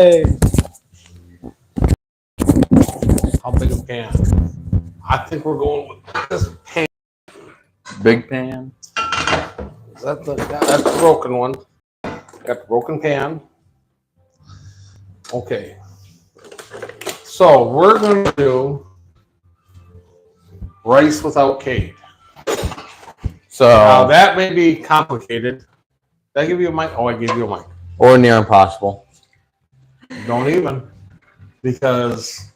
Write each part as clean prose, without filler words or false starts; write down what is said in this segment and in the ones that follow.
Hey. How big a pan? I think we're going with this pan. Big pan. Is that that's the broken one. Got the broken pan. Okay. So we're going to do rice without cake. So now that may be complicated. Did I give you a mic? Oh, I gave you a mic. Or near impossible. Don't even. Because,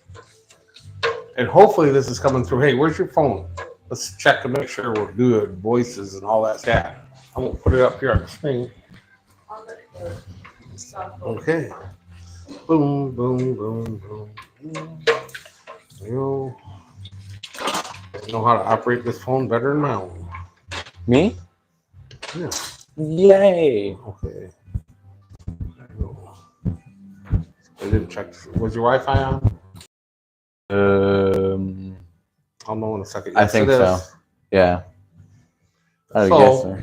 and hopefully this is coming through. Hey, where's your phone? Let's check to make sure we're good. Voices and all that stuff. I'm going to put it up here on the screen. Okay. Boom, boom, boom, boom. You know how to operate this phone better than my own. Me? Yeah. Yay. Okay. There you go. I didn't check. Was your Wi-Fi on? I'll know in a second. Yes, I think so. Yeah. I guess so.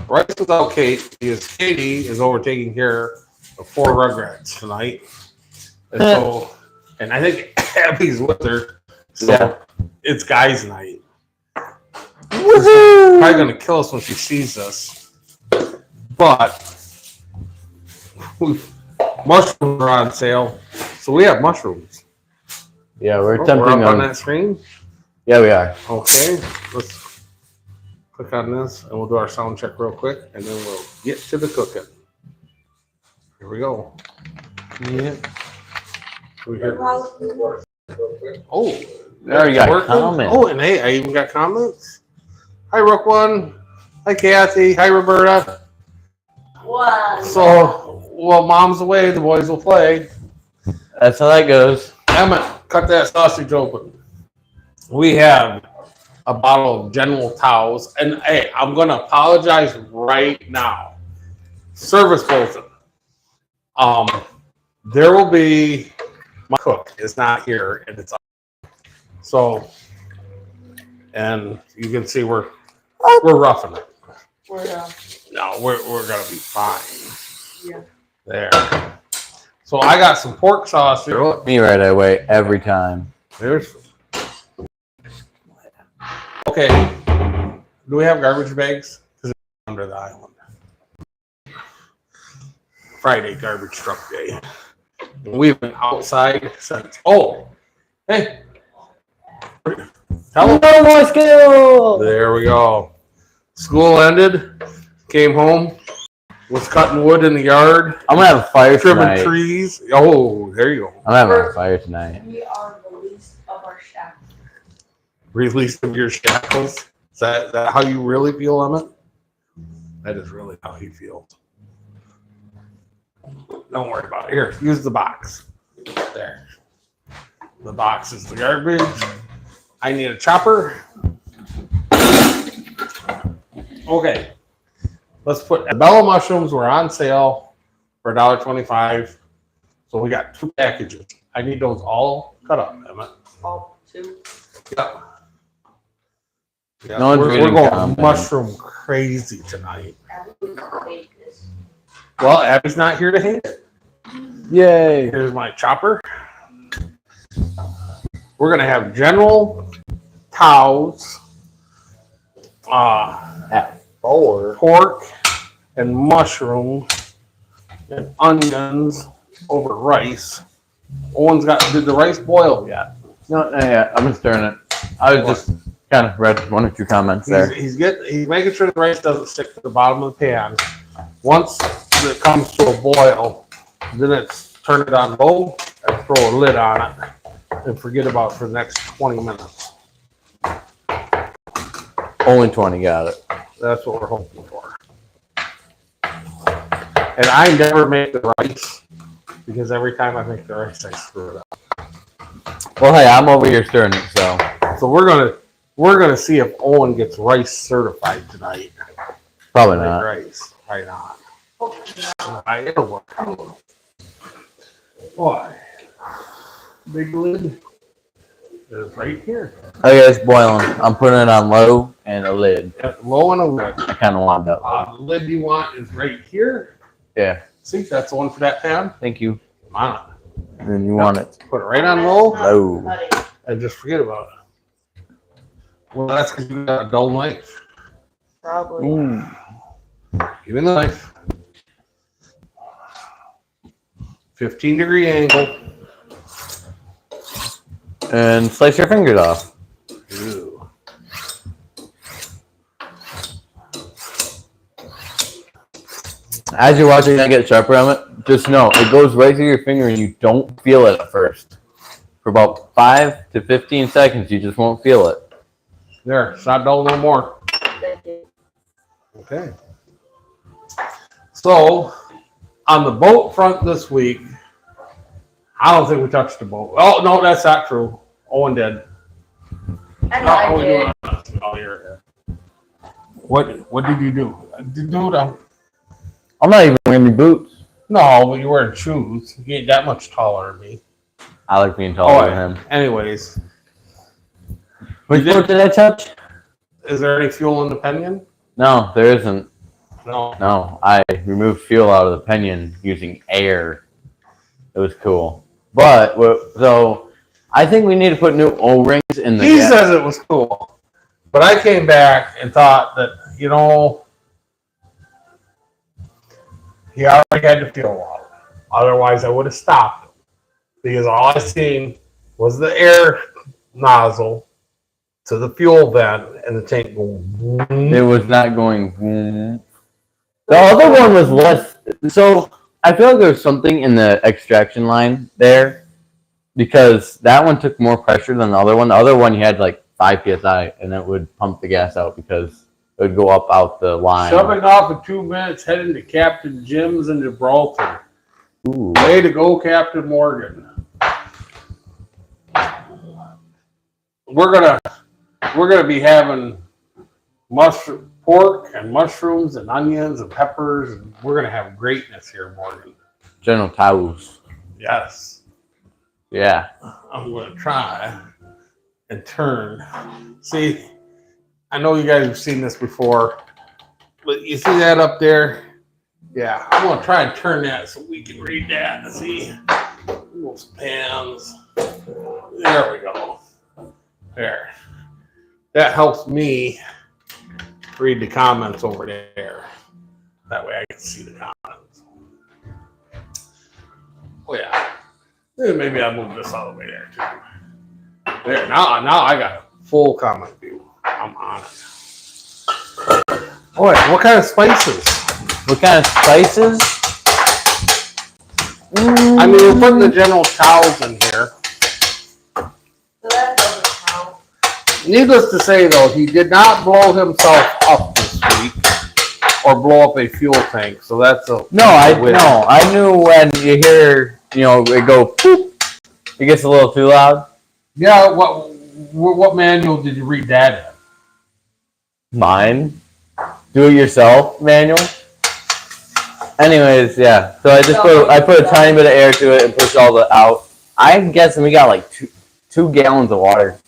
Rice without Kate, because Katie is over taking care of 4 Rugrats tonight. And so, and I think Abby's with her. So yeah. It's guys' night. Woohoo! Probably gonna kill us when she sees us. But mushrooms are on sale. So we have mushrooms. Yeah, we're attempting on that screen. Yeah, we are. Okay, let's click on this and we'll do our sound check real quick and then we'll get to the cooking. Here we go. Yeah. Oh, there you got comments. Oh, and hey, I even got comments. Hi, Rook One. Hi, Kathy. Hi, Roberta. Wow. So, while Mom's away, the boys will play. That's how that goes. Emmett, cut that sausage open. We have a bottle of General Tso's, and hey, I'm going to apologize right now. Service bulletin. There will be my cook is not here, and it's so, and you can see we're roughing it. No, we're gonna be fine. Yeah. There. So I got some pork sauce here. Me right away every time. There's. Okay. Do we have garbage bags? Because it's under the island. Friday garbage truck day. We've been outside since. Oh, hey. Hello, more skill. There we go. School ended. Came home. Was cutting wood in the yard. I'm gonna have a fire trimming tonight. Trees. Oh, there you go. I'm having a fire tonight. We are released of our shackles. Release of your shackles. Is that how you really feel, Emmett? That is really how he feels. Don't worry about it. Here, use the box. There. The box is the garbage. I need a chopper. Okay. Let's put Bella mushrooms were on sale for $1.25. So we got 2 packages. I need those all cut up, Emmett. All 2. Yeah. Yeah, No one's we're going comments. mushroom crazy tonight. Well, Abby's not here to hate it. Yay. Here's my chopper. We're going to have General Tso's pork and mushroom and onions over rice. Owen's did the rice boil yet? No, yeah, I'm stirring it. I was just kind of read 1 or 2 comments there. He's making sure the rice doesn't stick to the bottom of the pan. Once it comes to a boil, then it's turn it on low and throw a lid on it and forget about it for the next 20 minutes. Only 20, got it. That's what we're hoping for. And I never make the rice because every time I make the rice, I screw it up. Well, hey, I'm over here stirring it, So we're gonna see if Owen gets rice certified tonight. probably not. Rice, right on. It'll work out. Boy, big lid is right here. Okay, it's boiling. I'm putting it on low and a lid. Low and a lid. I kind of want that. The lid you want is right here. Yeah. See, that's the one for that pan. Thank you. Come on. And you want it Put it right on low low. Cutting. and just forget about it. Well, that's because you got a dull knife. Probably. Ooh. Give me the knife. 15-degree angle. And slice your fingers off. Ew. As you're watching that get sharper on it, just know it goes right through your finger and you don't feel it at first. For about 5 to 15 seconds, you just won't feel it. There, it's not dull no more. Thank you. Okay. So, on the boat front this week, I don't think we touched the boat. Oh, no, that's not true. Owen did. I know I we did. doing? Oh, you're here. What did you do? Dude, I'm not even wearing any boots. no, but you're wearing shoes. You ain't that much taller than me. I like being taller than him. Anyways, Which boat did I touch? is there any fuel in the Pinion? No, there isn't. No. No, I removed fuel out of the pinion using air. It was cool. But, so, I think we need to put new O-rings in the He gas. says it was cool. But I came back and thought that, you know, he already had the fuel out. Otherwise, I would have stopped him. Because all I seen was the air nozzle to the fuel vent and the tank going. It was not going. The other one was less. So I feel like there's something in the extraction line there because that one took more pressure than the other one. The other one you had like 5 psi and it would pump the gas out because it would go up out the line. Shoving off in 2 minutes, heading to Captain Jim's in Gibraltar. Ooh. Way to go, Captain Morgan. We're gonna be having pork and mushrooms and onions and peppers, and we're gonna have greatness here, Morgan. General Tso. Yes, Yeah. I'm gonna try and turn. See, I know you guys have seen this before, but you see that up there? Yeah, I'm gonna try and turn that so we can read that. See, those pans. There we go. There. That helps me read the comments over there. That way I can see the comments. Oh yeah. Maybe I'll move this all the way there too. There. Now I got a full comment view. I'm on it. Boy, what kind of spices? What kind of spices? I mean, we're putting the General Tso's in here. So that doesn't count. Needless to say, though, he did not blow himself up this week or blow up a fuel tank. So that's a No, I knew when you hear, it go poop, it gets a little too loud. Yeah. What manual did you read that in? Mine. Do it yourself manual. Anyways, yeah. So I put a tiny bit of air to it and pushed all the out. I'm guessing we got like two gallons of water.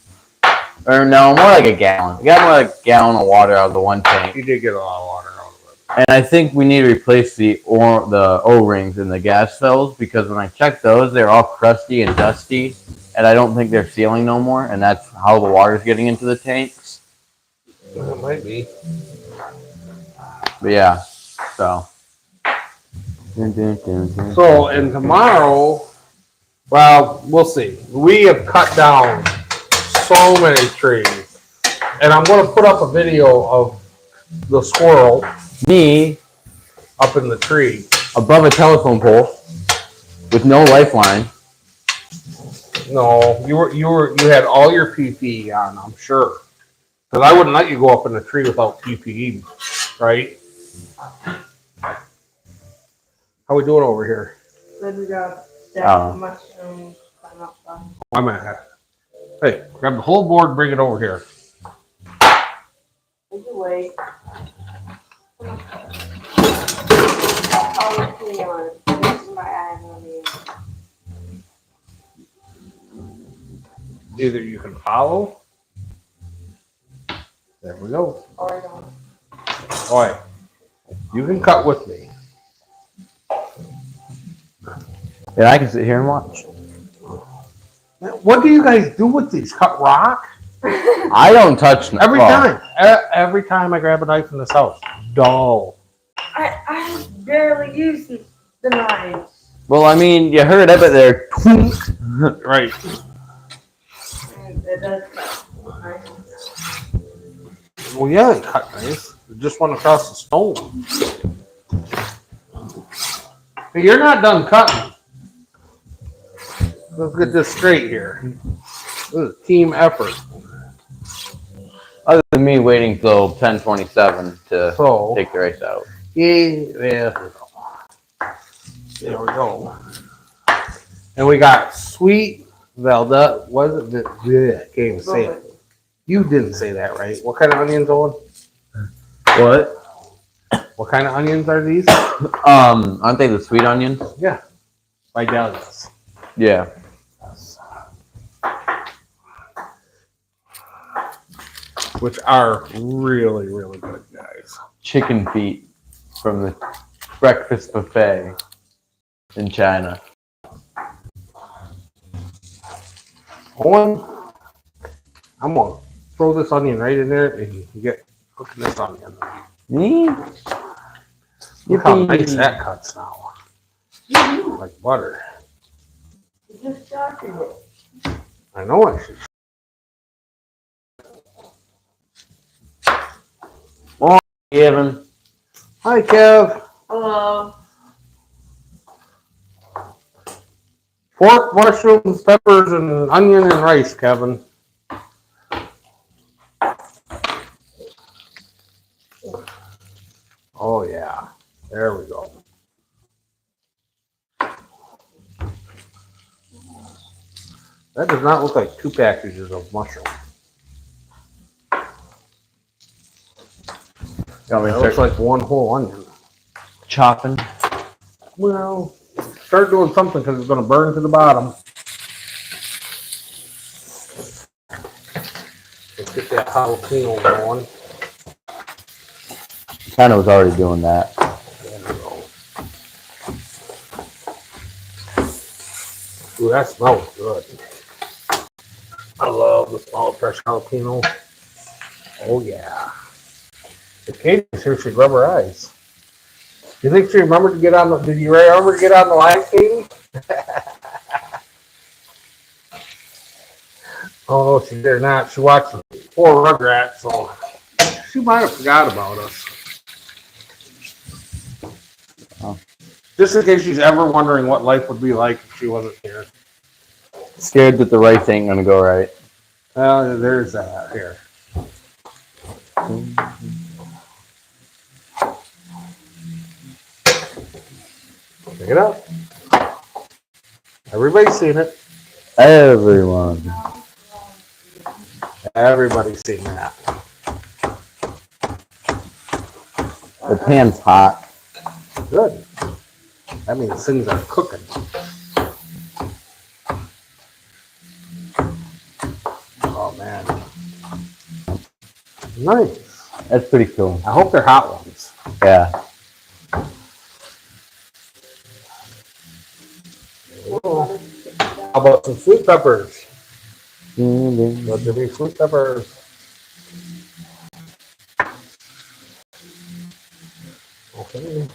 Or no, more like a gallon. We got more like a gallon of water out of the one tank. You did get a lot of water out of it. And I think we need to replace the O-rings in the gas cells because when I checked those, they're all crusty and dusty, and I don't think they're sealing no more, and that's how the water's getting into the tanks. It might be. But yeah, so. So, and tomorrow, well, we'll see. We have cut down so many trees. And I'm going to put up a video of the squirrel Me up in the tree. above a telephone pole with no lifeline. No, you had all your PPE on, I'm sure. Because I wouldn't let you go up in the tree without PPE, right? How we doing over here? Good, we got a stack Oh. of mushrooms. Pineapple. I'm at. Hey, grab the whole board, bring it over here. We can wait. I'll clean on. This is my eye on you. Either you can follow. There we go. Or don't. All right. You can cut with me. Yeah, I can sit here and watch. What do you guys do with these? Cut rock? I don't touch Every time. Every time I grab a knife in this house. Dull. I barely use the knives. Well, I mean, you heard of it there. Right. And it does cut. Well, yeah, it cut nice. It just went across the stone. Hey, you're not done cutting. Let's get this straight here. This is a team effort. Other than me waiting till 10:27 to So, take the rice out. yeah, there we go. And we got sweet Velda. Was it? Yeah, can't even say it. You didn't say that right. What kind of onions, Owen? What? What kind of onions are these? Aren't they the sweet onions? Yeah, Vidalias. Yeah. Which are really, really good, guys. Chicken feet from the breakfast buffet in China. Owen, I'm gonna throw this onion right in there and you get cooking this onion. Me? Look how nice that cuts now. Like butter. You just started it. I know I should. Kevin. Hi, Kev. Hello. Pork, mushrooms, peppers, and onion and rice, Kevin. Oh, yeah. There we go. That does not look like 2 packages of mushrooms. Got me That looks like one whole onion. chopping. Well, start doing something because it's going to burn to the bottom. Let's get that jalapeno going. Kind of was already doing that. There we go. Ooh, that smells good. I love the smell of fresh jalapeno. Oh, yeah. The Katie's here should rub her eyes. You think she remembered to get on the, did you remember to get on the line, Katie? Oh, no, she did not. She watched the 4 Rugrats, so she might have forgot about us. Oh. Just in case she's ever wondering what life would be like if she wasn't here. Scared that the rice ain't gonna go right. Well, there's that here. Pick it up. Everybody's seen it. Everyone. Everybody's seen that. The pan's hot. Good. That means things are cooking. Oh, man. Nice. That's pretty cool. I hope they're hot ones. Yeah. How about some sweet peppers? Let there be sweet peppers. Okay.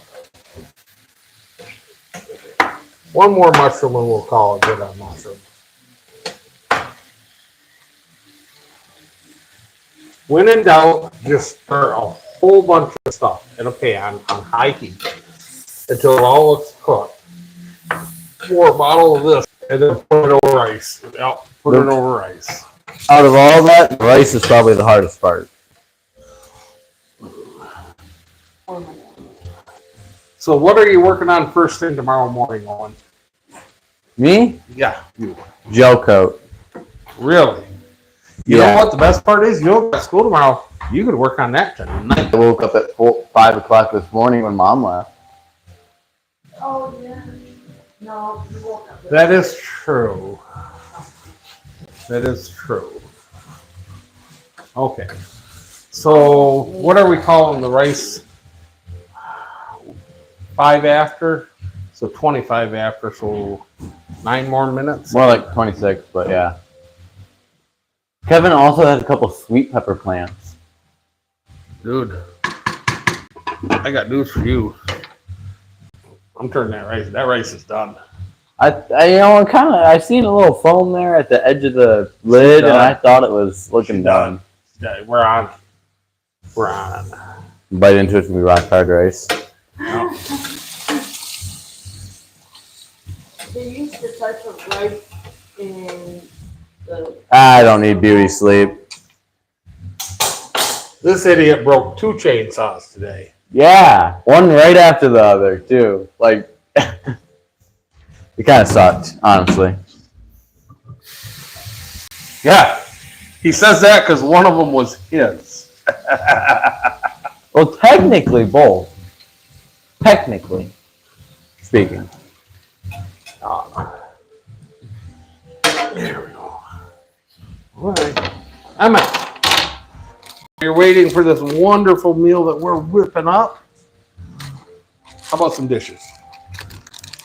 One more mushroom and we'll call it good on mushroom. When in doubt, just stir a whole bunch of stuff in a pan on high heat until it all looks cooked. Pour a bottle of this and then put it over rice. Yep, put it over rice. Out of all that, rice is probably the hardest part. So what are you working on first thing tomorrow morning, Owen? Me? Yeah, you. Gel coat. Really? You Yeah. know what the best part is? You don't go to school tomorrow. You could work on that tonight. I woke up at 5 o'clock this morning when Mom left. Oh, yeah. No, you won't have That is true. That is true. Okay. So what are we calling the rice? 5 after? So 25 after, so 9 more minutes. More like 26, but yeah. Kevin also has a couple sweet pepper plants. Dude, I got news for you. I'm turning that rice. That rice is done. I seen a little foam there at the edge of the lid, and I thought it was looking done. Yeah, we're on. We're on. Bite into it's gonna be rock hard rice. They use the type of rice in the. I don't need beauty sleep. This idiot broke 2 chainsaws today. Yeah, one right after the other too. Like, it kind of sucked, honestly. Yeah, he says that because one of them was his. Well, technically both. Technically speaking. There we go. All right, I'm out. You're waiting for this wonderful meal that we're whipping up. How about some dishes?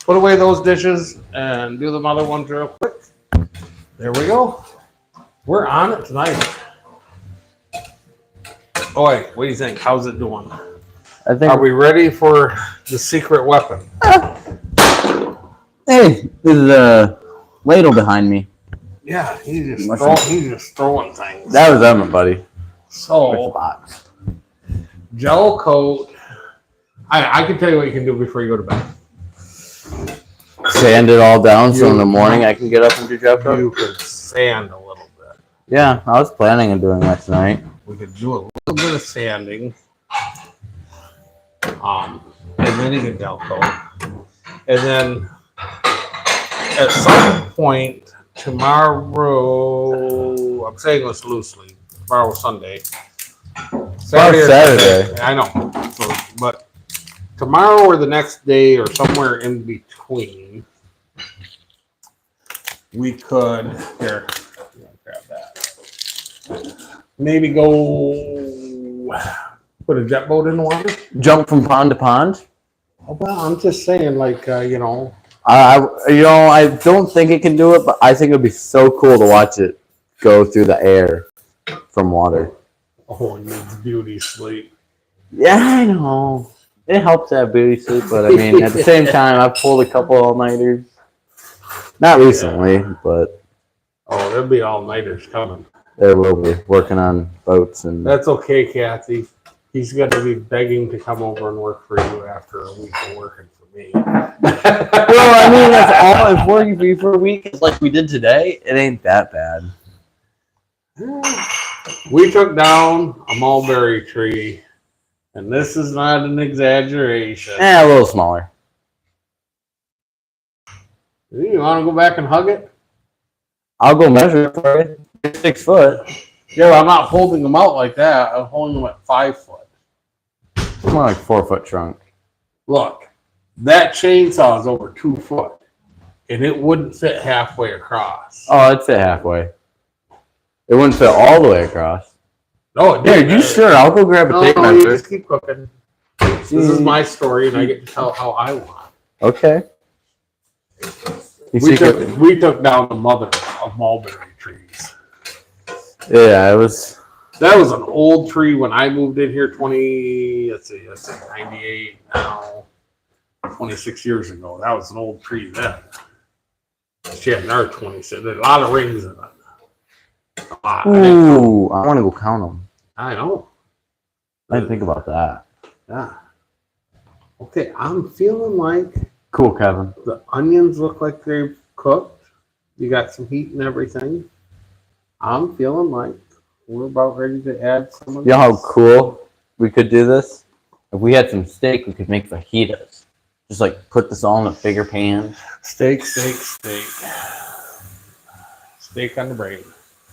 Put away those dishes and do them other ones real quick. There we go. We're on it tonight. Oh, wait, what do you think? How's it doing? I think. Are we ready for the secret weapon? Hey, there's a ladle behind me. Yeah, he's just throwing things. That was Emma, buddy. Where's the So, box? gel coat. I can tell you what you can do before you go to bed. Sand it all down so in the morning I can get up and do job You could sand a little bit. Yeah, I was planning on doing that tonight. We could do a little bit of sanding. And then you can gel coat. And then at some point tomorrow, I'm saying this loosely, tomorrow Sunday. Saturday. I know. So, but tomorrow or the next day or somewhere in between, we could, here, grab that. Maybe go put a jet boat in the water. Jump from pond to pond? Oh, well, I'm just saying, like, I don't think it can do it, but I think it would be so cool to watch it go through the air from water. Oh, it needs beauty sleep. Yeah, I know. It helps to have beauty sleep, but I mean, at the same time, I've pulled a couple all-nighters. Not recently, but Oh, there'll be all-nighters coming. there will be working on boats and. That's okay, Kathy. He's going to be begging to come over and work for you after a week of working for me. Well, I mean, that's all. If working for you for a week is like we did today, it ain't that bad. We took down a mulberry tree, and this is not an exaggeration. A little smaller. You want to go back and hug it? I'll go measure it for you. It's 6 foot. Yeah, but I'm not holding them out like that. I'm holding them at 5 foot. It's more like 4 foot trunk. Look, that chainsaw is over 2 foot, and it wouldn't fit halfway across. Oh, it'd fit halfway. It wouldn't fit all the way across. No, it Here, didn't. you sure? I'll go grab a tape You measure. just keep cooking. This is my story, and I get to tell how I want. Okay. We took down the mother of mulberry trees. Yeah, it was. That was an old tree when I moved in here 98 now, 26 years ago. That was an old tree then. She had another 26. There's a lot of rings in it. A lot. Ooh, I want to go count them. I know. I didn't think about that. Yeah. Okay, I'm feeling like Cool, Kevin. the onions look like they're cooked. You got some heat and everything. I'm feeling like we're about ready to add some of You know how this. cool we could do this? If we had some steak, we could make fajitas. Just like put this all in a bigger pan. Steak. Steak on the brain.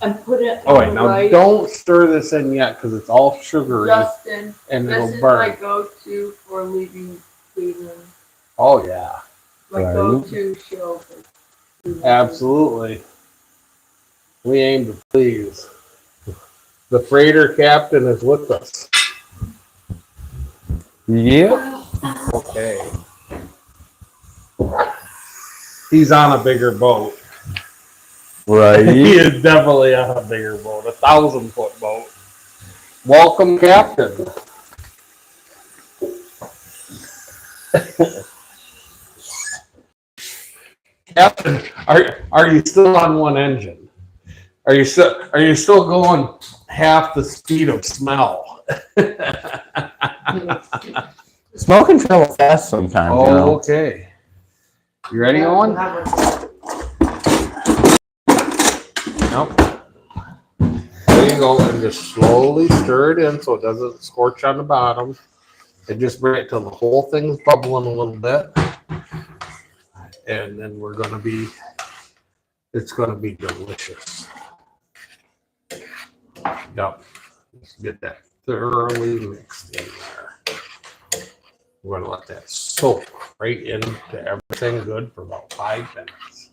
And put it Oh, on wait, the now right. don't stir this in yet because it's all sugary Justin, and this it'll is burn. my go-to for leaving Cleveland. Oh, yeah. My Right. go-to show for Cleveland. Absolutely. We aim to please. The freighter captain is with us. Yeah. Okay. He's on a bigger boat. Right. He is definitely on a bigger boat, 1,000-foot boat. Welcome, Captain. Captain, are you still on one engine? Are you still going half the speed of smell? Smell can travel fast sometimes. Oh, You know? okay. You ready, Owen? Nope. There you go, and just slowly stir it in so it doesn't scorch on the bottom. And just bring it till the whole thing's bubbling a little bit. And then it's gonna be delicious. Yep. Just get that thoroughly mixed in there. We're gonna let that soak right into everything good for about 5 minutes.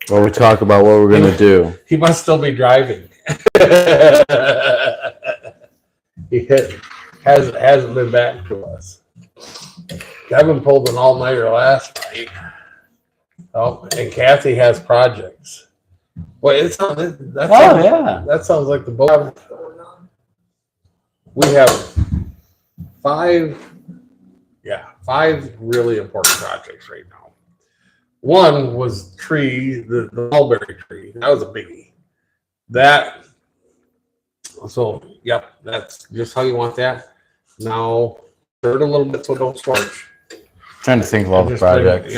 Well, we talk about what we're gonna do. He must still be driving. He hasn't been back to us. Kevin pulled an all-nighter last night. Oh, and Kathy has projects. Well, that sounds like the boat. We have 5 really important projects right now. One was the mulberry tree. That was a biggie. Yep, that's just how you want that. Now, stir it a little bit so it don't scorch. Trying to think of all the projects.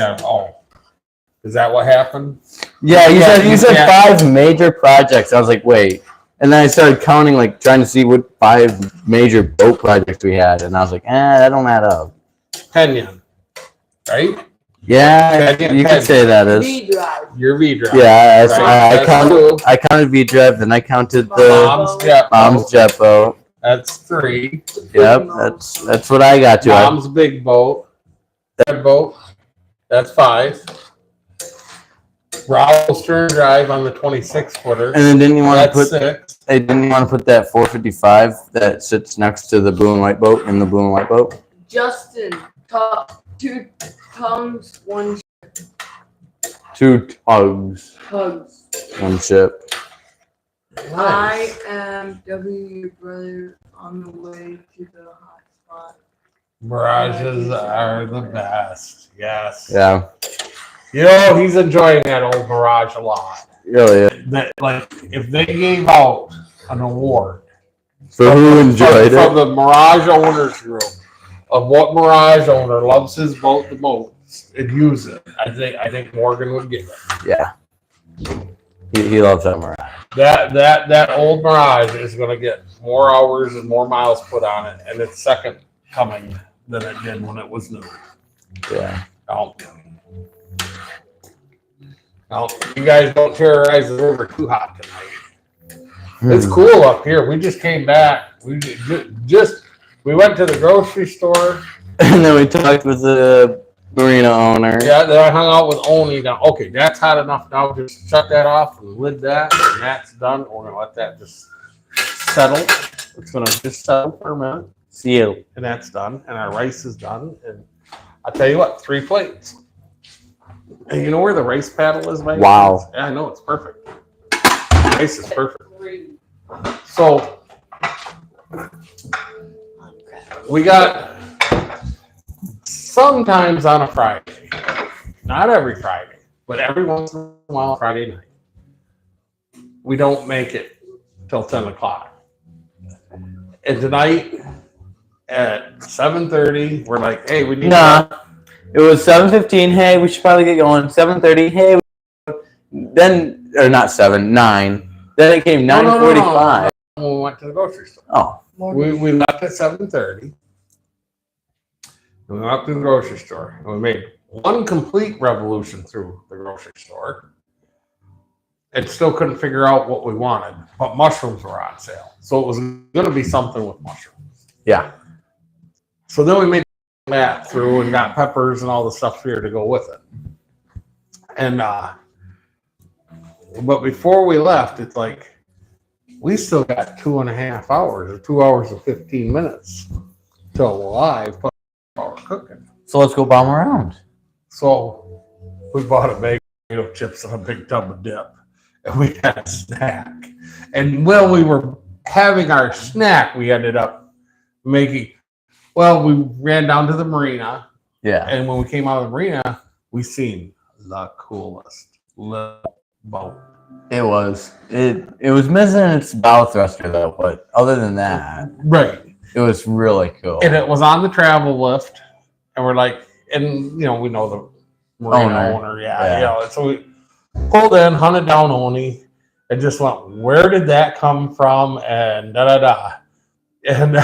Is that what happened? Yeah, you said 5 major projects. I was like, wait. And then I started counting, like trying to see what 5 major boat projects we had, and I was like, that don't add up. Penyon, right? Yeah, you could say that is. V-Drive. Your V-Drive. Yeah, Right. I counted V-Drive, then I counted the Mom's jet boat. That's 3. Yep, that's what I got to. Mom's big boat. That boat. That's 5. Rowell Stern Drive on the 26-footer. And then didn't you want to put 6. Hey, didn't you want to put that 455 that sits next to the blue and white boat in the blue and white boat? Justin, 2 tongues, 1 2 tugs, hugs. 1 ship. I am W, your brother, on the way to the hot spot. Mirages are the best. Yes. Yeah. You know, he's enjoying that old Mirage a lot. Really? That, like, if they gave out an award For who enjoyed from it? the Mirage owners group of what Mirage owner loves his boat the most and use it, I think Morgan would get it. Yeah. He loves that Mirage. That old Mirage is going to get more hours and more miles put on it, and it's second coming than it did when it was new. Yeah. Now, you guys don't terrorize the river too hot tonight. It's cool up here. We just came back. We went to the grocery store. And then we talked with the marina owner. Yeah, then I hung out with Oni. Now, okay, that's hot enough. Now just shut that off and lid that, and that's done. We're gonna let that just settle. It's gonna just settle for a minute. Seal. And that's done. And our rice is done. And I'll tell you what, 3 plates. And you know where the rice paddle is, Mike? Wow. Yeah, I know, it's perfect. Rice is perfect. So we got sometimes on a Friday, not every Friday, but every once in a while, Friday night, we don't make it till 10 o'clock. And tonight at 7:30, we're like, hey, we need to. It was 7:15. Hey, we should probably get going. 7:30. Hey, then or not 9. Then it came 9:45. When we went to the grocery store. Oh, We left at 7:30. We went up to the grocery store and we made one complete revolution through the grocery store. And still couldn't figure out what we wanted, but mushrooms were on sale. So it was going to be something with mushrooms. yeah. So then we made that through and got peppers and all the stuff here to go with it. And, but before we left, it's like, we still got 2.5 hours or 2 hours and 15 minutes till live hour cooking. So let's go bomb around. So we bought a bag of potato chips and a big tub of dip, and we had a snack. And while we were having our snack, we ended up making. Well, we ran down to the marina, Yeah. and when we came out of the marina, we seen the coolest little boat. It was. It was missing its bow thruster though, but other than that, Right. it was really cool. And it was on the travel lift, and we're like, and we know the marina owner, Yeah. and so we pulled in, hunted down Oni, and just went, where did that come from? And da da da. And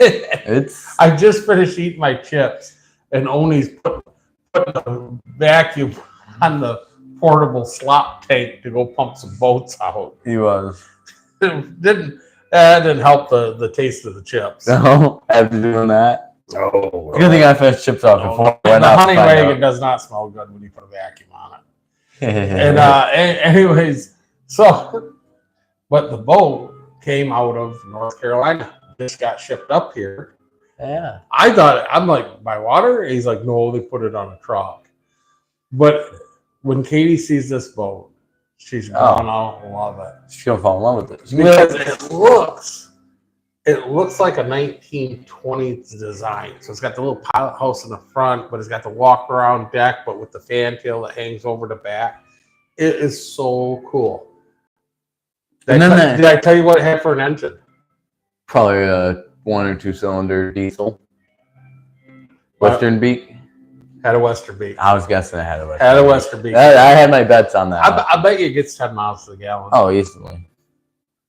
It's I just finished eating my chips, and Oni's put a vacuum on the portable slop tank to go pump some boats out. he was. That didn't help the taste of the chips. So after doing that, Oh, good thing I finished chips off before I went the out. honey wagon does not smell good when you put a vacuum on it. And anyways, so but the boat came out of North Carolina. Just got shipped up here. yeah. I thought, I'm like, by water? He's like, no, they put it on a truck. But when Katie sees this boat, she's gonna love it. She's gonna fall in love with it. Because it looks like a 1920s design. So it's got the little pilot house in the front, but it's got the walk around deck, but with the fantail that hangs over the back. It is so cool. Did I tell you what it had for an engine? Probably a 1 or 2 cylinder diesel. Western Beak. Had a Western Beak. I was guessing it had a Western. Had a Western Beak. I had my bets on that. I bet you it gets 10 miles to the gallon. Oh, easily.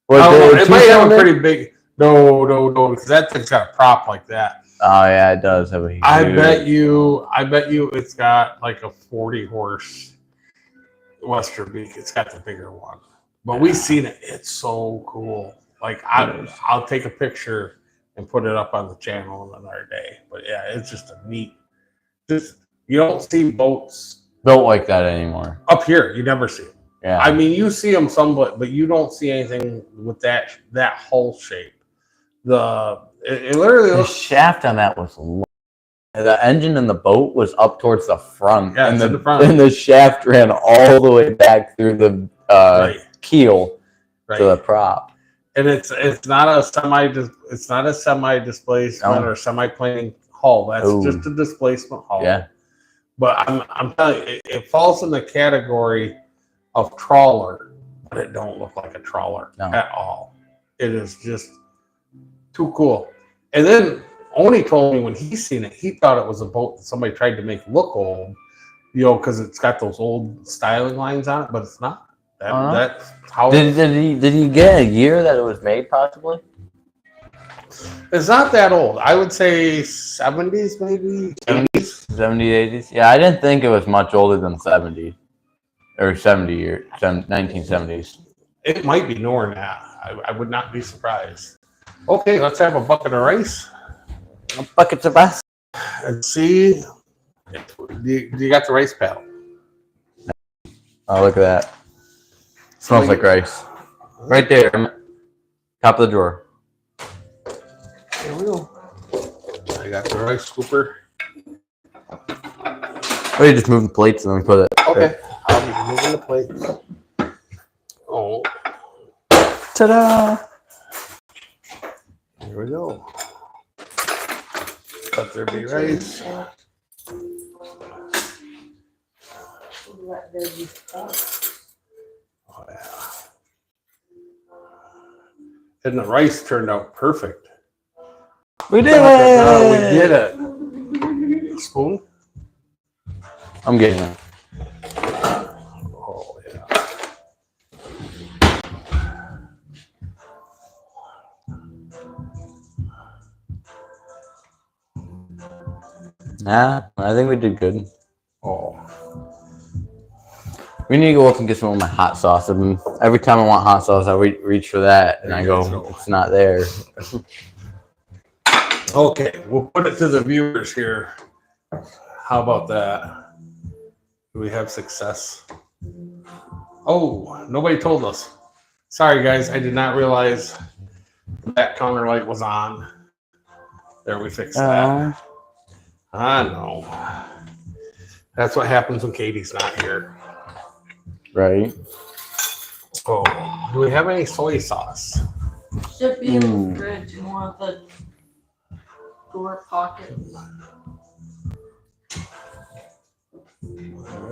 It might have a pretty big. No, because that thing's got a prop like that. Oh yeah, it does have a huge. I bet you it's got like a 40 horse Western Beak. It's got the bigger one. But we've seen it. It's so cool. Like I'll take a picture and put it up on the channel another day. But yeah, it's just a neat. You don't see boats built like that anymore. up here. You never see them. Yeah. I mean, you see them somewhat, but you don't see anything with that hull shape. It literally The looks. shaft on that was long. The engine in the boat was up towards the front, Yeah, and it's in the front. and the shaft ran all the way back through the Right. keel Right. to the prop. And it's not a semi displacement or semi planing hull. That's just a displacement hull. Yeah. But I'm telling you, it falls in the category of trawler, but it don't look like a trawler at all. It is just too cool. And then Oni told me when he seen it, he thought it was a boat that somebody tried to make look old, because it's got those old styling lines on it, but it's not. That's how. Did he get a year that it was made? Possibly. It's not that old. I would say 70s, maybe 80s. 80s. Yeah, I didn't think it was much older than 70 or 70 years, 1970s. It might be more than that. I would not be surprised. Okay, let's have a bucket of rice Buckets of rice. and see. Do you got the rice paddle? Oh, look at that. Smells like rice. Right there. Top of the drawer. Here we go. I got the rice scooper. Oh, you just move the plates and then we put it. Okay. I'll be moving the plates. Oh. Ta-da! Here we go. Let there be rice. Oh, yeah. And the rice turned out perfect. We did We it! did it. Spoon? I'm getting it. Oh, yeah. Nah, I think we did good. Oh. We need to go up and get some of my hot sauce. I mean, every time I want hot sauce, I reach for that, and I go, it's not there. Okay, we'll put it to the viewers here. How about that? Do we have success? Oh, nobody told us. Sorry, guys, I did not realize that counter light was on. There, we fixed that. I know. That's what happens when Katie's not here. Right. Oh, do we have any soy sauce? Should be in the fridge in one of the door pockets.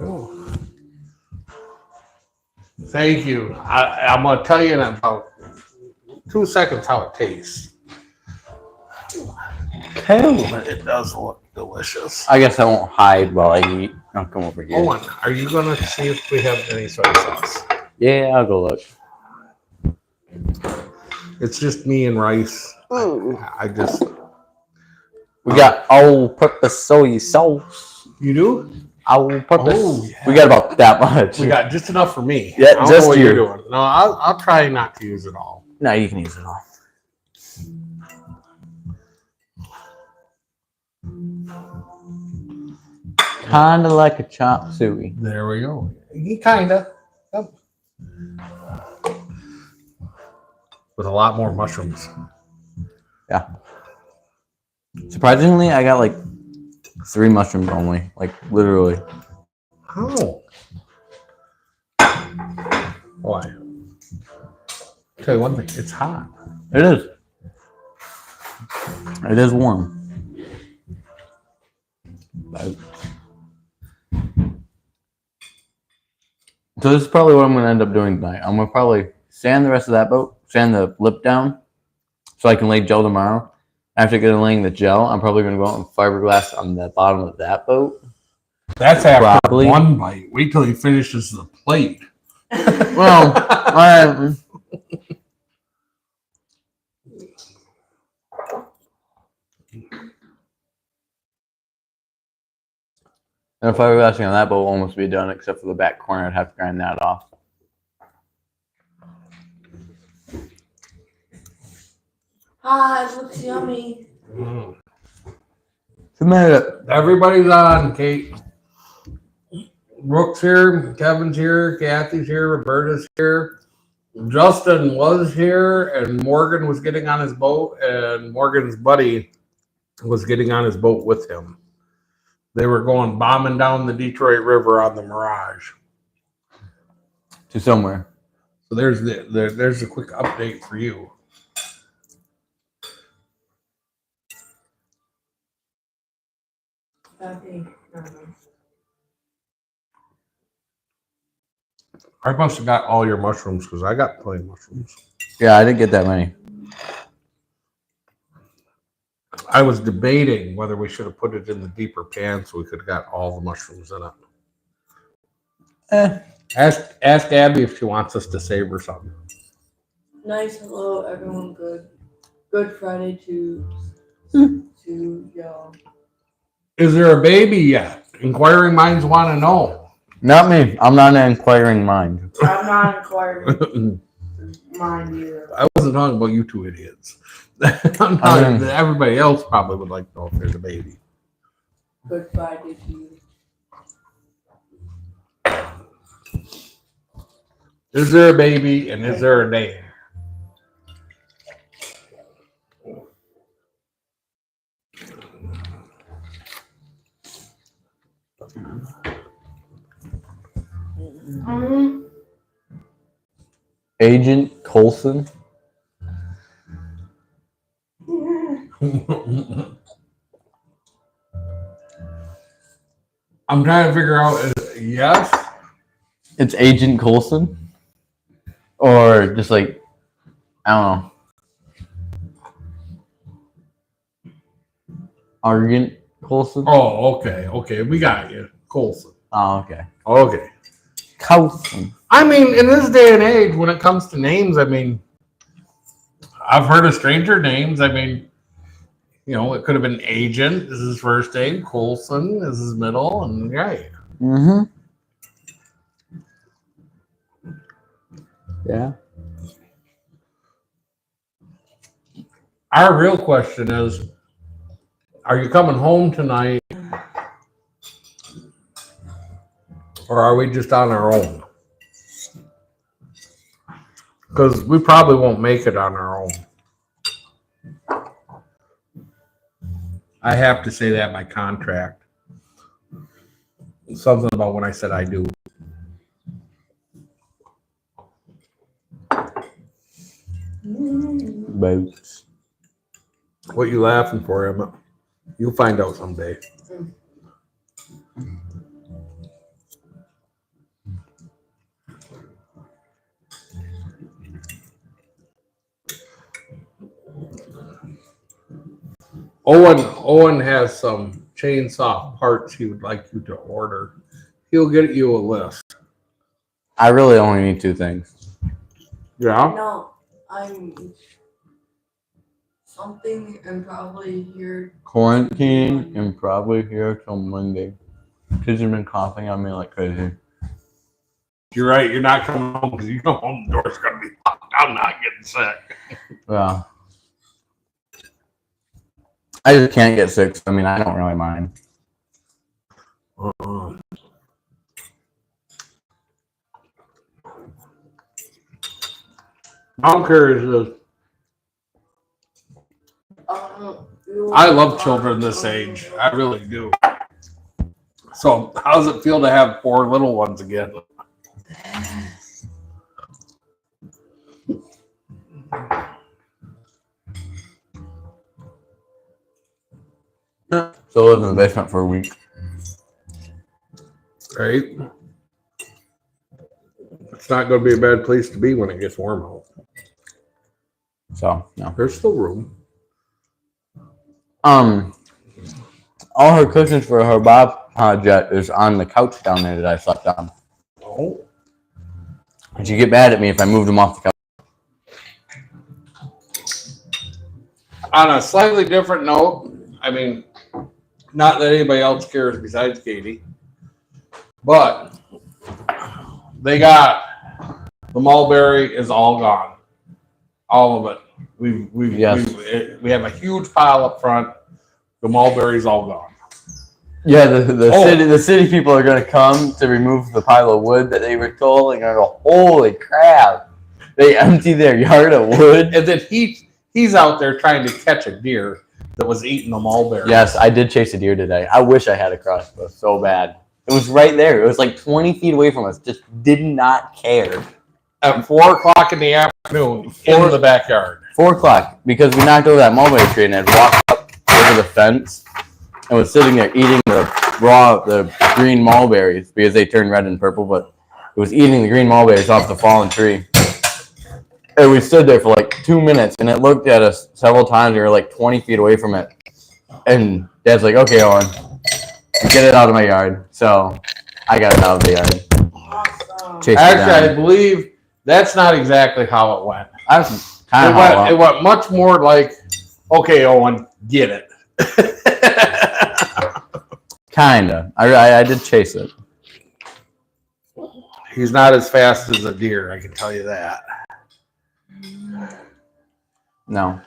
Oh. Thank you. I'm going to tell you in about 2 seconds how it tastes. Okay. But it does look delicious. I guess I won't hide while I eat. I'll come over here. Owen, are you going to see if we have any soy sauce? Yeah, I'll go look. It's just me and rice. I just. We got all-purpose soy sauce. You do? All-purpose. Oh, yeah. We got about that much. We got just enough for me. Yeah, I don't just know what you. you're doing. No, I'll try not to use it all. No, you can use it all. Kind of like a chop suey. There we go. He kind of. Yep. With a lot more mushrooms. Yeah. Surprisingly, I got like 3 mushrooms only. Like literally. Oh. Why? Tell you one thing. It's hot. It is. It is warm. So this is probably what I'm going to end up doing tonight. I'm going to probably sand the rest of that boat, sand the lip down, so I can lay gel tomorrow. After laying the gel, I'm probably going to go out and fiberglass on the bottom of that boat. That's after Probably. one bite. Wait till he finishes the plate. Well, and fiberglassing on that boat will almost be done, except for the back corner. I'd have to grind that off. Ah, it looks yummy. Mm. Everybody's Everybody's on, Kate. Brooke's here, Kevin's here, Kathy's here, Roberta's here. Justin was here, and Morgan was getting on his boat, and Morgan's buddy was getting on his boat with him. They were going bombing down the Detroit River on the Mirage. to somewhere. So there's a quick update for you. I must have got all your mushrooms because I got plenty of mushrooms. Yeah, I didn't get that many. I was debating whether we should have put it in the deeper pan so we could have got all the mushrooms in it. Ask Abby if she wants us to save her something. Nice, hello, everyone. Good Friday to y'all. Is there a baby yet? Inquiring minds want to know. Not me. I'm not an inquiring mind. I'm not inquiring mind either. I wasn't talking about you two idiots. I'm talking that everybody else probably would like to know if there's a baby. Good Friday to you. Is there a baby and is there a name? Agent Coulson. I'm trying to figure out. Yes. It's Agent Coulson. Or just like, I don't know. Argent Coulson? Oh, okay. Okay. We got you. Coulson. Oh, okay. Okay. Coulson. I mean, in this day and age, when it comes to names, I mean, I've heard of stranger names. I mean, you know, it could have been Agent. This is his first name. Coulson is his middle. And right. Mm-hmm. Yeah. Our real question is, are you coming home tonight? Or are we just on our own? Because we probably won't make it on our own. I have to say that by contract. Something about when I said I do. Boats. What you laughing for, Emma? You'll find out someday. Owen has some chainsaw parts he would like you to order. He'll get you a list. I really only need 2 things. Yeah. No, I'm something and probably here. Quarantine and probably here till Monday. Kids have been coughing on me like crazy. You're right. You're not coming home because you come home, the door's going to be locked. I'm not getting sick. Yeah. I just can't get sick. So, I mean, I don't really mind. I don't care. I love children this age. I really do. So, how does it feel to have 4 little ones again? So I live in the basement for a week. Right? It's not going to be a bad place to be when it gets warm out. So, no. There's still room. All her cushions for her Bob project is on the couch down there that I slept on. Oh. And she'd get mad at me if I moved them off the couch. On a slightly different note, I mean, not that anybody else cares besides Katie, but they got the mulberry is all gone, all of it. We have a huge pile up front. The mulberry's all gone. Yeah, the city people are gonna come to remove the pile of wood that they were told, and go, holy crap! They empty their yard of wood. And then he's out there trying to catch a deer that was eating the mulberry. Yes, I did chase a deer today. I wish I had a crossbow so bad. It was right there. It was like 20 feet away from us. Just did not care. At 4 o'clock in the afternoon in the backyard. 4 o'clock, because we knocked over that mulberry tree and had walked up over the fence and was sitting there eating the green mulberries because they turned red and purple, but it was eating the green mulberries off the fallen tree. And we stood there for like 2 minutes, and it looked at us several times. And we were like 20 feet away from it. And Dad's like, okay, Owen, get it out of my yard. So I got it out of the yard. Awesome. Actually, I believe that's not exactly how it went. It went much more like, okay, Owen, get it. Kinda. I did chase it. He's not as fast as a deer, I can tell you that. No.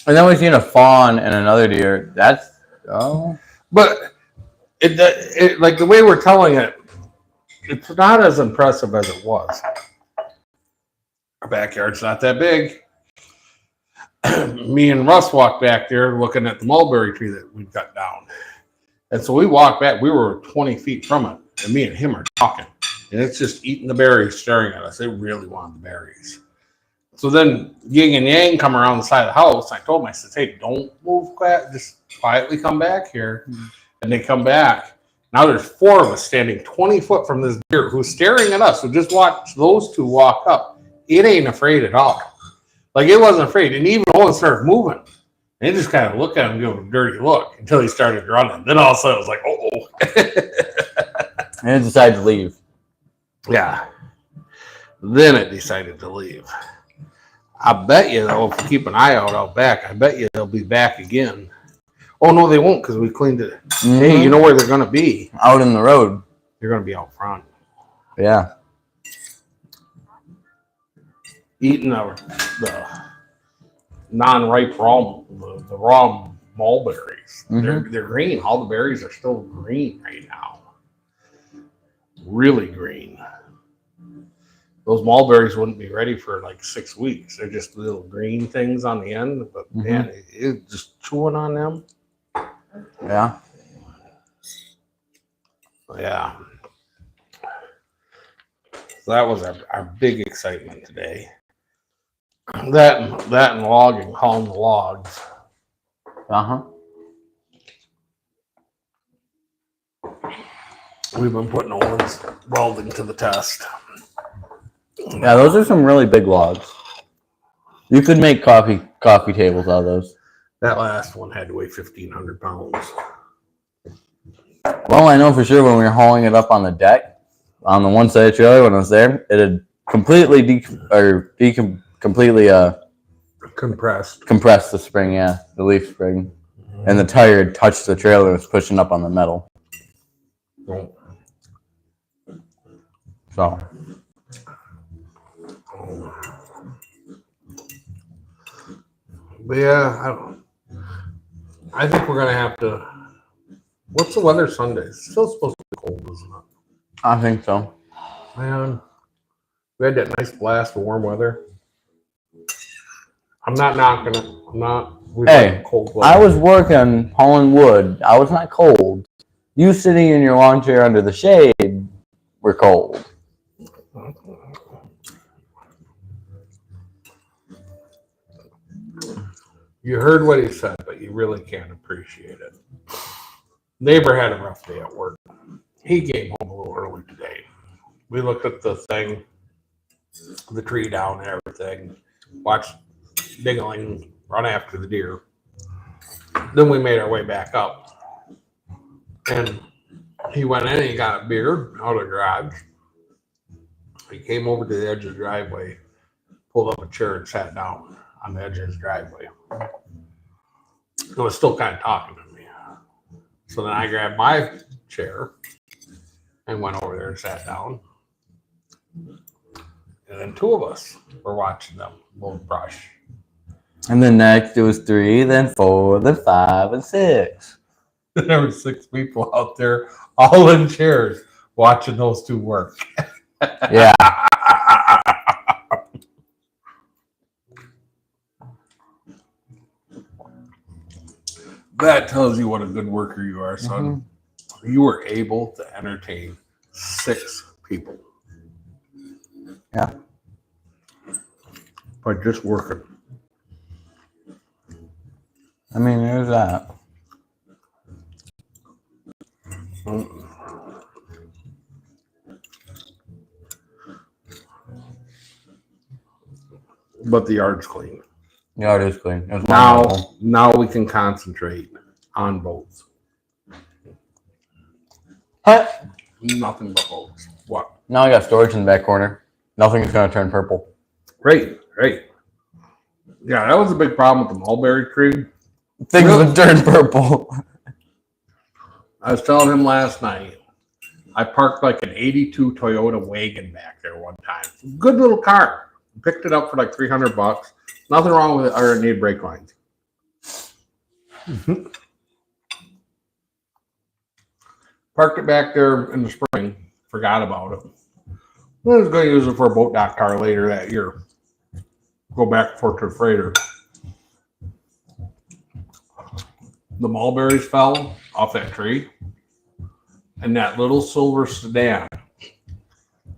And then we seen a fawn and another deer. But it like the way we're telling it, it's not as impressive as it was. Our backyard's not that big. Me and Russ walked back there looking at the mulberry tree that we cut down. And so we walked back. We were 20 feet from it. And me and him are talking. And it's just eating the berries, staring at us. They really wanted the berries. So then Ying and Yang come around the side of the house. I told them, I said, hey, don't move quiet. Just quietly come back here. And they come back. Now there's 4 of us standing 20 foot from this deer who's staring at us. So just watch those 2 walk up. It ain't afraid at all. Like, it wasn't afraid. And even Owen started moving. And he just kind of looked at him, give him a dirty look until he started running. Then all of a sudden it was like, oh. And it decided to leave. Yeah. Then it decided to leave. I bet you, though, if you keep an eye out back, I bet you they'll be back again. Oh, no, they won't because we cleaned it. Mm-hmm. Hey, you know where they're going to be? Out in the road. They're going to be out front. Yeah. Eating the non-ripe raw mulberries. Mm-hmm. They're green. All the berries are still green right now. Really green. Those mulberries wouldn't be ready for like 6 weeks. They're just little green things on the end, but man, it's just chewing on them. Yeah. Yeah. So that was our big excitement today. That and logging, hauling the logs. Uh-huh. We've been putting Owen's welding to the test. Yeah, those are some really big logs. You could make coffee tables out of those. That last one had to weigh 1,500 pounds. Well, I know for sure when we were hauling it up on the deck, on the one side of the trailer when I was there, it had completely compressed the spring, yeah, the leaf spring, and the tire had touched the trailer and was pushing up on the metal. So. But yeah, I think we're gonna have to. What's the weather Sunday? It's still supposed to be cold, isn't it? I think so. Man, we had that nice blast of warm weather. I'm not knocking it. I'm not. Hey, cold weather. I was working hauling wood. I was not cold. You sitting in your lawn chair under the shade were cold. You heard what he said, but you really can't appreciate it. Neighbor had a rough day at work. He came home a little early today. We looked at the thing, the tree down and everything, watched Dingling run after the deer. Then we made our way back up. And he went in and he got a beer out of the garage. He came over to the edge of the driveway, pulled up a chair and sat down on the edge of his driveway. It was still kind of talking to me. So then I grabbed my chair and went over there and sat down. And then two of us were watching them load brush. And then next it was 3, then 4, then 5, and 6. There were 6 people out there, all in chairs, watching those two work. Yeah. That tells you what a good worker you are, son. Mm-hmm. You were able to entertain 6 people. Yeah. By just working. I mean, there's that. But the yard's clean. Yeah, it is clean. It Now we can concentrate on boats. What? Nothing but boats. What? Now I got storage in the back corner. Nothing's going to turn purple. Right. Yeah, that was a big problem with the mulberry tree. Things would turn purple. I was telling him last night, I parked like an 82 Toyota wagon back there one time. Good little car. Picked it up for like $300. Nothing wrong with it, or it need brake lines. Parked it back there in the spring. Forgot about it. I was going to use it for a boat dock car later that year. Go back and forth to the freighter. The mulberries fell off that tree. And that little silver sedan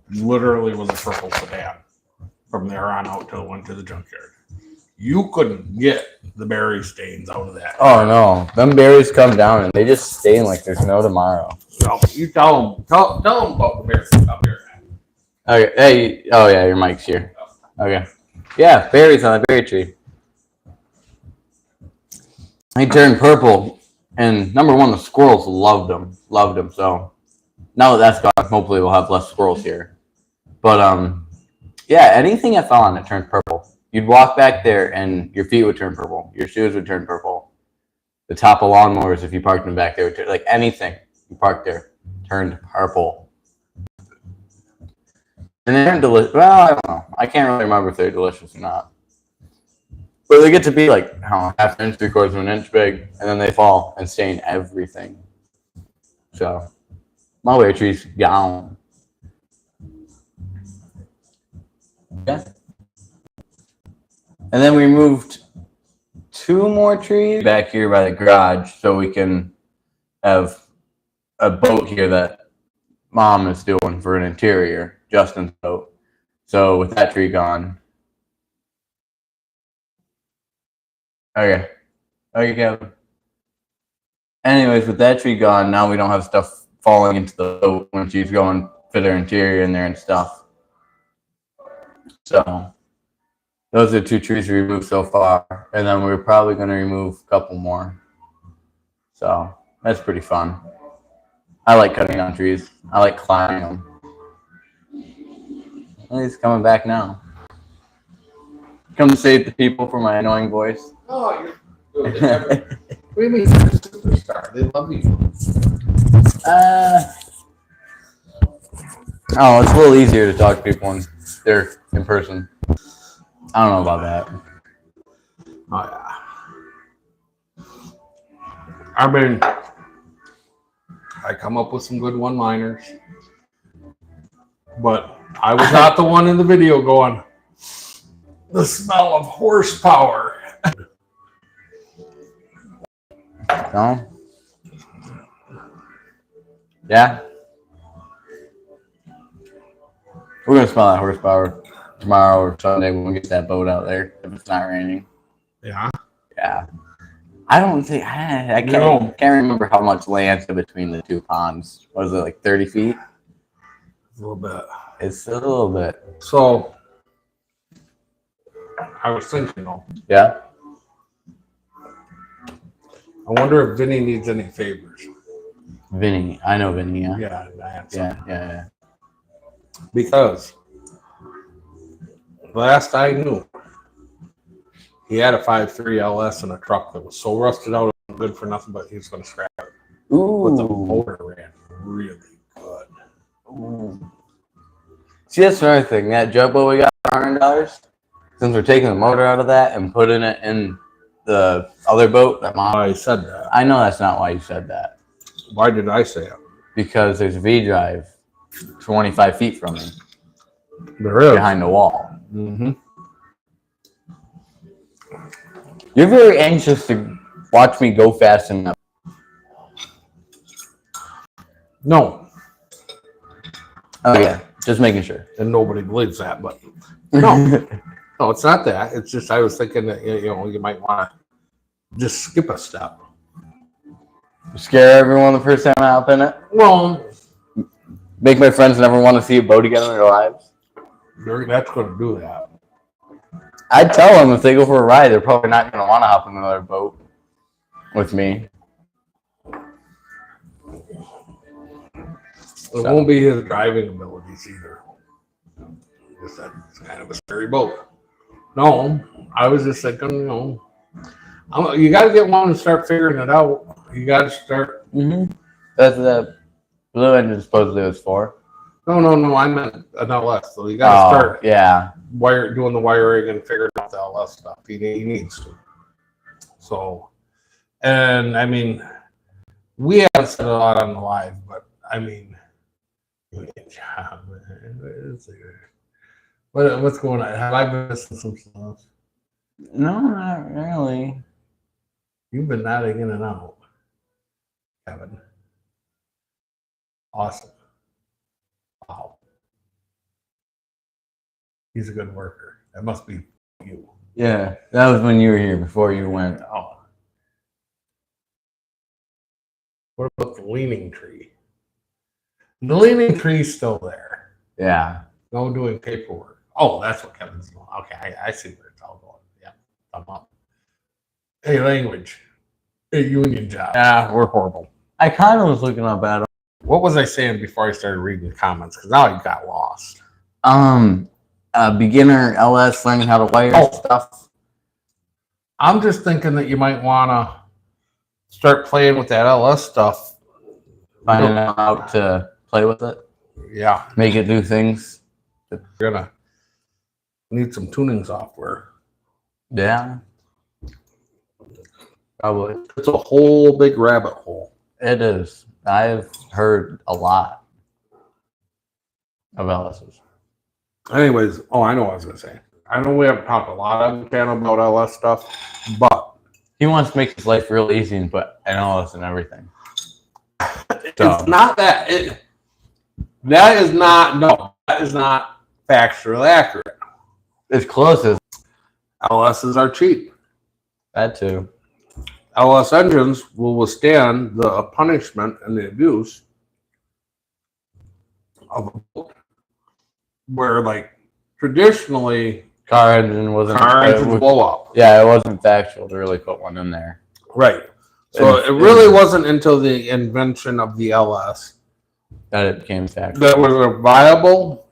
literally was a purple sedan from there on out till it went to the junkyard. You couldn't get the berry stains out of that. Oh, no. Them berries come down and they just stain like there's no tomorrow. So you tell them about the berries up here. Okay. Hey. Oh, yeah. Your mic's here. Okay. Yeah. Berries on the berry tree. They turned purple. And number one, the squirrels loved them. So now that that's gone, hopefully we'll have less squirrels here. But, yeah, anything that fell on it turned purple. You'd walk back there and your feet would turn purple. Your shoes would turn purple. The top of lawnmowers, if you parked them back there, would turn, like anything you parked there, turned purple. And they're delicious. Well, I don't know. I can't really remember if they're delicious or not. But they get to be like, I don't know, half an inch, 3/4 of an inch big, and then they fall and stain everything. So, mulberry trees gone. Yeah. And then we moved 2 more trees back here by the garage so we can have a boat here that mom is doing for an interior, Justin's boat. So with that tree gone. Okay. Okay, Kevin. Anyways, with that tree gone, now we don't have stuff falling into the boat when she's going for their interior in there and stuff. So those are 2 trees we removed so far. And then we're probably going to remove a couple more. So that's pretty fun. I like cutting down trees. I like climbing them. And he's coming back now. Come to save the people for my annoying voice. Oh, you're good. What do you mean you're a superstar? They love you. Oh, it's a little easier to talk to people when they're in person. I don't know about that. Oh, yeah. I mean, I come up with some good one-liners. But I was not the one in the video going, the smell of horsepower. No? Yeah? We're going to smell that horsepower tomorrow or Sunday when we get that boat out there if it's not raining. Yeah. Yeah. I don't think, I can't remember how much land's in between the 2 ponds. Was it like 30 feet? A little bit. It's a little bit. So, I was thinking, though, Yeah? I wonder if Vinny needs any favors. Vinny. I know Vinny, yeah. Yeah, Yeah. because last I knew, he had a 5.3 LS in a truck that was so rusted out, it was good for nothing, but he was going to scrap it. Ooh. But the motor ran really good. Ooh. See, that's another thing. That jumbo we got for $100, since we're taking the motor out of that and putting it in the other boat that mom. I said that. I know that's not why you said that. Why did I say it? Because there's a V drive 25 feet from me There is. behind the wall. Mm-hmm. You're very anxious to watch me go fast enough. No, Oh, yeah. Just making sure. and nobody believes that, but no, no, it's not that. It's just I was thinking that you might want to just skip a step. Scare everyone the first time I hop in it. Well, Make my friends never want to see a boat again in their lives. that's going to do that. I'd tell them if they go for a ride, they're probably not going to want to hop in another boat with me. It won't be his driving abilities either. Just that it's kind of a scary boat. No, I was just thinking, you got to get one and start figuring it out. You got to start. Mm-hmm. That's the blue engine supposedly was for. No. I meant an LS. So you got to start Yeah. doing the wiring and figuring out the LS stuff. He needs to. So, and I mean, we haven't said a lot on the live, but I mean, what's going on? Have I been missing some stuff? No, not really. You've been nodding in and out, Kevin. Awesome. Wow. He's a good worker. That must be you. Yeah, that was when you were here before you went. Oh. What about the leaning tree? The leaning tree's still there. Yeah. No doing paperwork. Oh, that's what Kevin's doing. Okay, I see where it's all going. Yeah, I'm up. Hey, language. Hey, union job. Yeah, we're horrible. I kind of was looking up at them. What was I saying before I started reading the comments? Because now I got lost. Beginner LS learning how to wire stuff. I'm just thinking that you might want to start playing with that LS stuff. Finding out how to play with it. Yeah, Make it do things. you're gonna need some tuning software. Yeah. Probably. It's a whole big rabbit hole. It is. I've heard a lot of LSs. Anyways, I know what I was gonna say. I know we haven't talked a lot on the channel about LS stuff, but He wants to make his life real easy and put an LS and everything. it's not that. That is not factually accurate. It's close as LSs are cheap. that too. LS engines will withstand the punishment and the abuse of a boat. Where, like, traditionally, Car engine wasn't. car engines blow up. Yeah, it wasn't factual to really put one in there. Right. So it really wasn't until the invention of the LS That it became factual. that was a viable,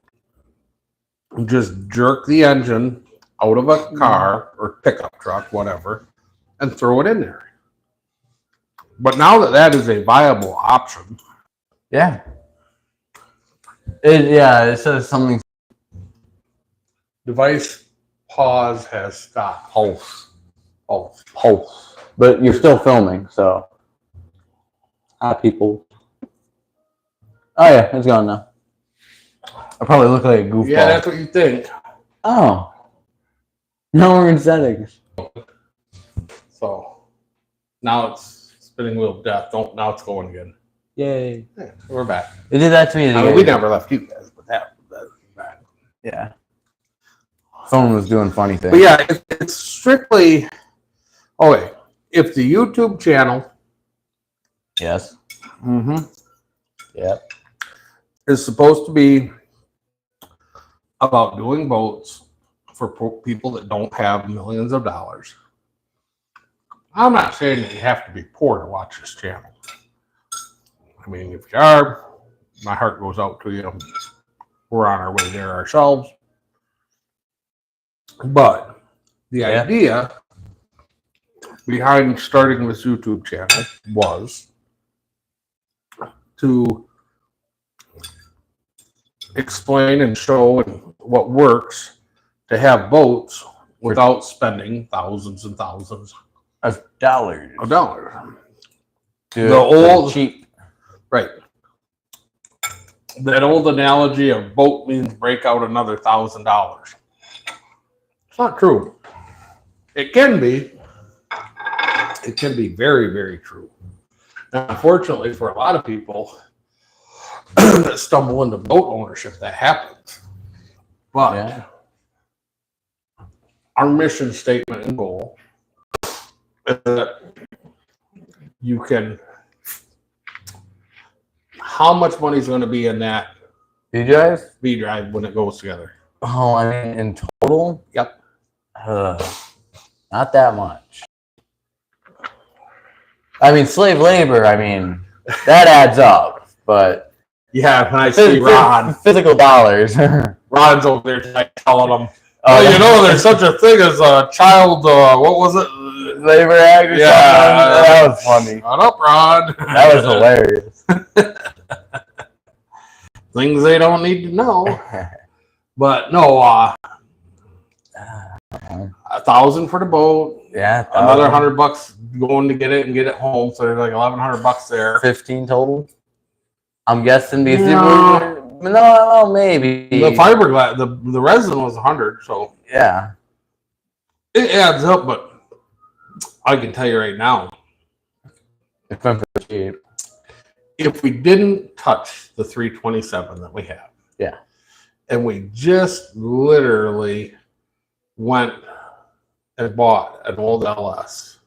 just jerk the engine out of a car or pickup truck, whatever, and throw it in there. But now that is a viable option. Yeah. It says something. Device pause has stopped. Pulse. But you're still filming, so. Hi, people. Oh yeah, it's gone now. I probably look like a goofball. Yeah, that's what you think. Oh. Now we're in settings. So now it's spinning wheel of death. Now it's going again. Yay. Yeah, we're back. It did that to me. I mean, we never left you guys, but that's back. Yeah. Phone was doing funny things. But yeah, it's strictly. Oh wait, if the YouTube channel Yes. Yep. is supposed to be about doing boats for people that don't have millions of dollars, I'm not saying that you have to be poor to watch this channel. I mean, if you are, my heart goes out to you. We're on our way there ourselves. But the idea behind starting this YouTube channel was to explain and show what works to have boats without spending thousands and thousands of dollars. The old cheap. Right. That old analogy of boat means break out another $1,000. It's not true. It can be. It can be very, very true. Now, unfortunately, for a lot of people that stumble into boat ownership, that happens. But our mission statement and goal is that you can. How much money is going to be in that V drive? V drive when it goes together? Oh, I mean, in total? Yep. Not that much. I mean, slave labor, I mean, that adds up, but. Yeah, when I see Ron. Physical dollars. Ron's over there telling them, you know, there's such a thing as a child, what was it? Labor Act or something? That was funny. Shut up, Ron. That was hilarious. Things they don't need to know. But no, $1,000 for the boat. Yeah. Another $100 going to get it and get it home. So there's like $1,100 there. 15 total. I'm guessing because No. Maybe The fiberglass, the resin was 100. So yeah, it adds up. But I can tell you right now, it's been pretty cheap. If we didn't touch the 327 that we have, and we just literally went and bought an old LS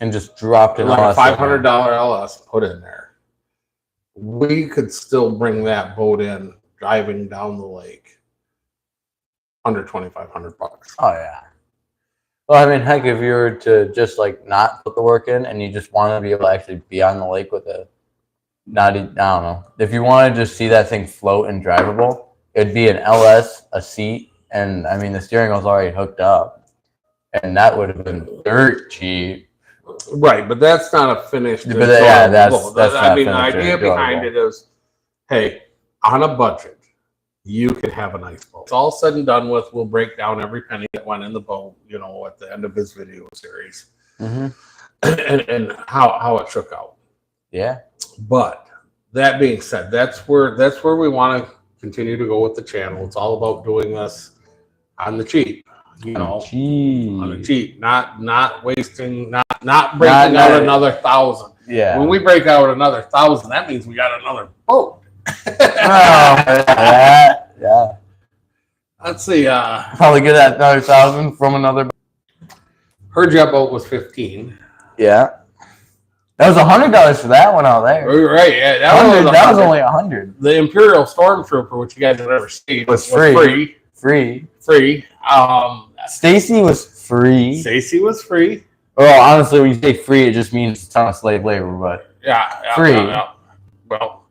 and just dropped it like a $500 LS put in there, we could still bring that boat in driving down the lake under $2,500. Oh yeah. Well, I mean, heck, if you were to just like not put the work in and you just want to be able to actually be on the lake with it, I don't know. If you wanted to see that thing float and drivable, it'd be an LS, a seat, and I mean the steering wheel's already hooked up, and that would have been dirt cheap. Right, but that's not a finished. But that's I mean, the idea behind it is, hey, on a budget, you can have a nice boat. It's all said and done with. We'll break down every penny that went in the boat, you know, at the end of this video series, and how it shook out. Yeah. But that being said, that's where we want to continue to go with the channel. It's all about doing this on the cheap, you know, on the cheap, not wasting, not breaking out another $1,000. Yeah. When we break out another $1,000, that means we got another boat. Yeah. Let's see. Probably get that another 1,000 from another. Her jet boat was 15. Yeah. That was $100 for that one out there. Right. Yeah, That was only 100. The Imperial Stormtrooper, which you guys have never seen, Was free. Free. Stacy was free. Stacy was free. Well, honestly, when you say free, it just means a ton of slave labor, but Yeah. free. Yeah. Well,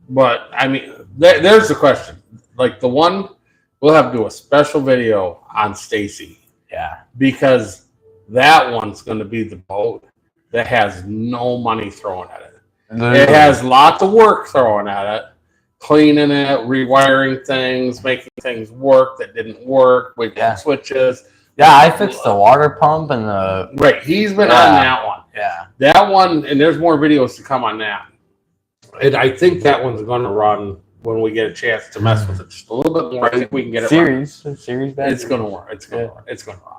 but I mean, there's the question. Like the one, we'll have to do a special video on Stacy. Yeah. Because that one's going to be the boat that has no money thrown at it. It has lots of work thrown at it. Cleaning it, rewiring things, making things work that didn't work, with switches. Yeah, I fixed the water pump and the... Right, he's been on that one. Yeah. That one, and there's more videos to come on that. And I think that one's going to run when we get a chance to mess with it just a little bit more. I think we can get it series back. It's going to work. It's going to work. It's going to run.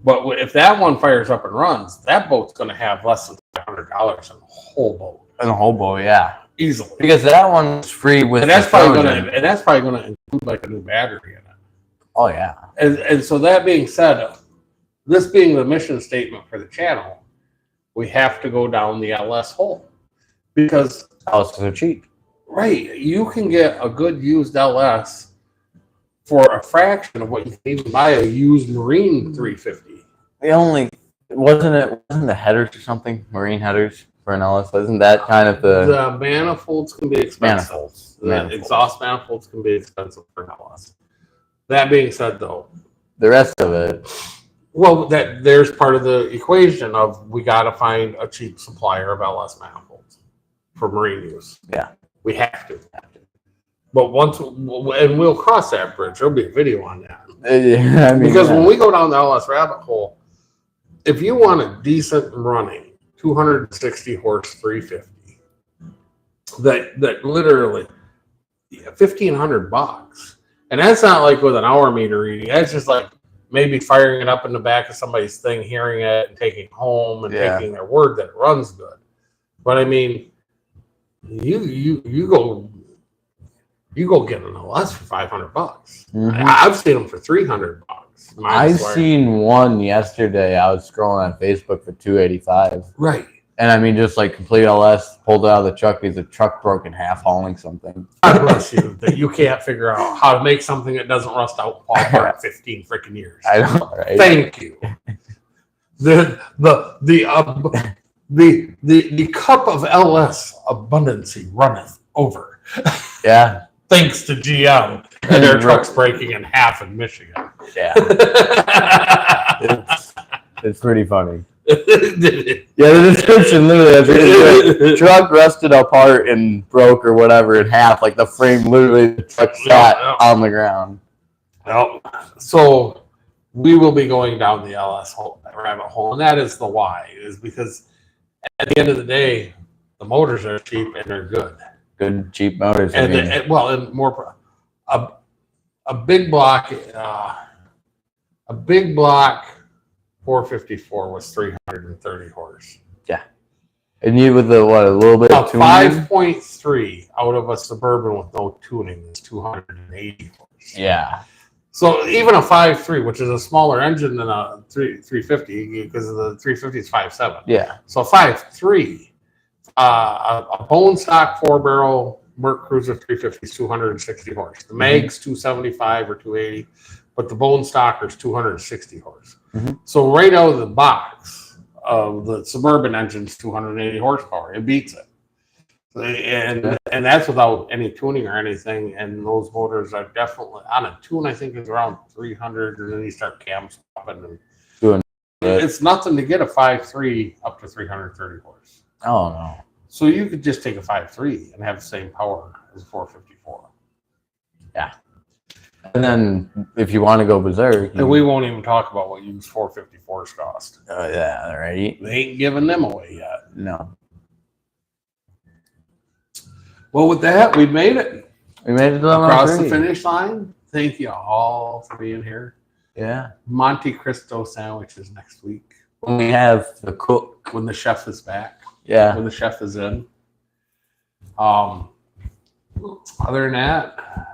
But if that one fires up and runs, that boat's going to have less than $500 in the whole boat. In the whole boat, yeah. Easily. Because that one's free with... And that's probably going to include like a new battery in it. Oh, yeah. And so that being said, this being the mission statement for the channel, we have to go down the LS hole. Because... LS are cheap. Right. You can get a good used LS for a fraction of what you can even buy a used Marine 350. Wasn't the headers or something? Marine headers for an LS? Isn't that kind of the manifolds can be expensive. The exhaust manifolds can be expensive for an LS. That being said, though, the rest of it, well, there's part of the equation of we got to find a cheap supplier of LS manifolds for Marine use. Yeah, we have to. But and we'll cross that bridge. There'll be a video on that. I mean, because when we go down the LS rabbit hole, if you want a decent running 260 horse 350, that literally $1,500, and that's not like with an hour meter reading. That's just like maybe firing it up in the back of somebody's thing, hearing it, and taking it home and taking their word that it runs good. But I mean, you go get an LS for $500. Mm-hmm. I've seen them for $300. I've seen one yesterday. I was scrolling on Facebook for $285. Right. And I mean, just like complete LS, pulled it out of the truck because the truck broke in half hauling something. God bless you that you can't figure out how to make something that doesn't rust out and fall apart 15 freaking years. I know, right? Thank you. The cup of LS abundancy runneth over. Yeah. Thanks to GM and their trucks breaking in half in Michigan. Yeah. it's pretty funny. Yeah, the description literally truck rusted apart and broke or whatever in half, like the frame literally the truck sat on the ground. Well, so we will be going down the LS rabbit hole, and that is the why, is because at the end of the day, the motors are cheap and they're good. Good cheap motors. And more a big block 454 was 330 horse. Yeah. And you with the a little bit of tuning? 5.3 out of a Suburban with no tuning is 280 horse. Yeah. So even a 5.3, which is a smaller engine than a 350, because the 350 is 5.7. Yeah. So 5.3, a bone stock 4-barrel Merc Cruiser 350 is 260 horse. The Mag's 275 or 280, but the bone stocker is 260 horse. Mm-hmm. So right out of the box, the Suburban engine's 280 horsepower. It beats it. And that's without any tuning or anything. And those motors are definitely on a tune. I think is around 300, and then you start cam swapping. And it's nothing to get a 5.3 up to 330 horse. Oh no! So you could just take a 5.3 and have the same power as a 454. Yeah. And then if you want to go berserk, and we won't even talk about what used 454s cost. Yeah, right. They ain't giving them away yet. No. Well, with that, we made it. We made it across the finish line. Thank you all for being here. Yeah. Monte Cristo sandwiches next week. When we have the cook. When the chef is back. Yeah. When the chef is in. Other than that,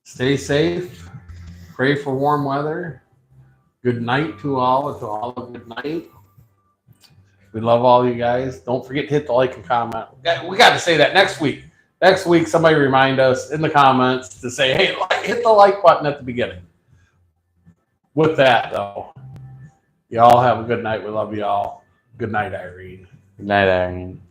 stay safe. Pray for warm weather. Good night to all. And to all a good night. We love all you guys. Don't forget to hit the like and comment. We got to say that next week. Next week, somebody remind us in the comments to say, hey, hit the like button at the beginning. With that, though, y'all have a good night. We love y'all. Good night, Irene. Good night, Irene.